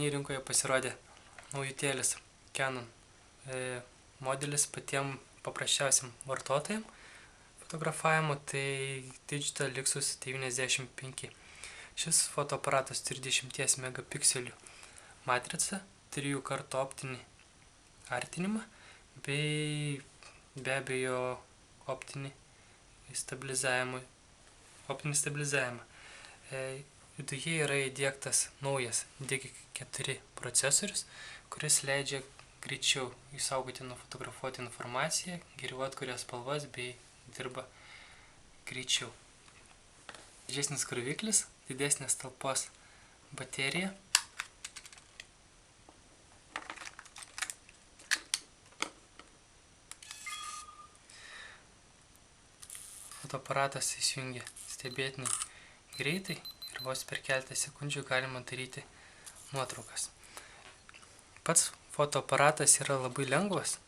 neseniai rinkoje pasirodė naujutėlis Canon modelis patiem paprasčiausiam vartotojam fotografavimo, tai Digital Lixus 95. Šis fotoaparatas turi 10 megapikselių matricą, 3 kartų optinį artinimą bei be abejo optinį stabilizavimą. Viduje yra įdiegtas naujas DG4 procesorius, kuris leidžia greičiau išsaugoti ir nufotografuoti informaciją, geriau atkuria spalvas bei dirba greičiau. Didesnis kroviklis, didesnės talpos baterija. Fotoaparatas įsijungia stebėtinai greitai ir vos per keletą sekundžių galima daryti nuotraukas. Pats fotoaparatas yra labai lengvas,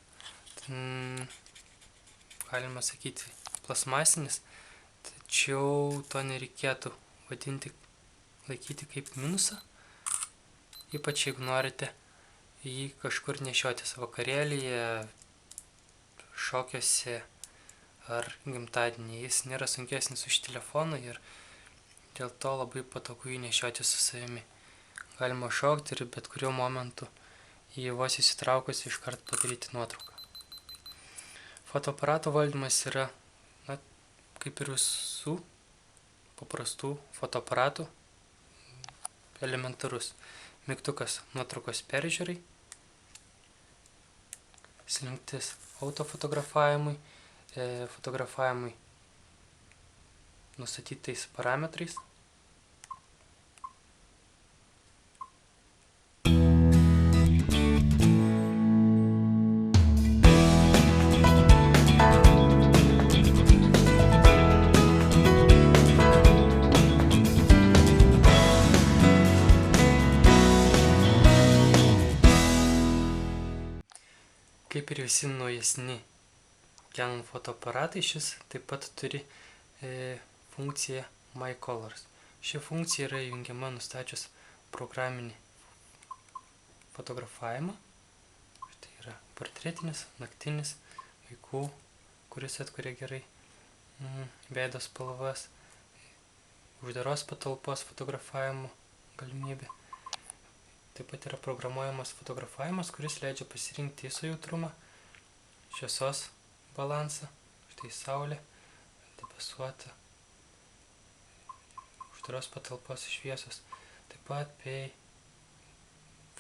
galima sakyti plasmasinis, tačiau to nereikėtų laikyti kaip minusą, ypač jeigu norite jį kažkur nešiotis vakarėlyje, šokiuose ar gimtadienį. Jis nėra sunkesnis už telefoną ir dėl to labai patogu jį nešioti su savimi. Galima šokti ir bet kuriuo momentu jį vos įsitraukus iškart padaryti nuotrauką. Fotoaparato valdymas yra, kaip ir visų paprastų fotoaparatų, elementarus. Mygtukas nuotraukos peržiūrai, slinktis autofotografavimui, fotografavimui nustatytais parametrais. Kaip ir visi naujesni Canon fotoaparatai, šis taip pat turi funkciją My Colors. Ši funkcija yra įjungiama nustačius programinį fotografavimą. Tai yra portretinis, naktinis, vaikų, kuris atkuria gerai veido spalvas, uždaros patalpos fotografavimo galimybė. Taip pat yra programuojamas fotografavimas, kuris leidžia pasirinkti ISO jautrumą, šviesos balansą, štai saulė, debesuota, uždaros patalpos šviesos, taip pat bei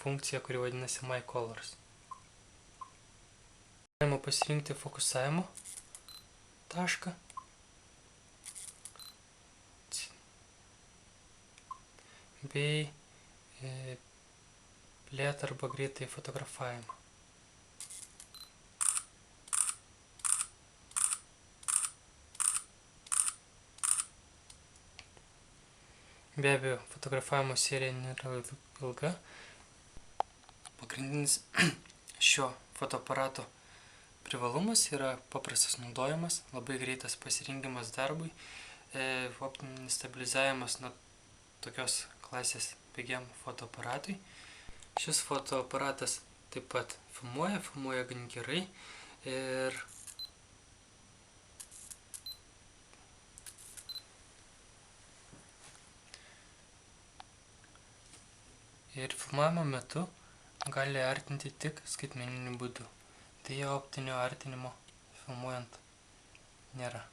funkcija, kuri vadinasi My Colors. Galima pasirinkti fokusavimo tašką bei lėtą arba greitai fotografavimą. Be abejo, fotografavimo serija nėra ilga. Pagrindinis šio fotoaparato privalumas yra paprastas naudojimas, labai greitas pasirinkimas darbui, optinis stabilizavimas nuo tokios klasės pigiam fotoaparatui. Šis fotoaparatas taip pat filmuoja gan gerai ir filmavimo metu gali artinti tik skaitmeniniu būdu. Tai optinio artinimo filmuojant nėra.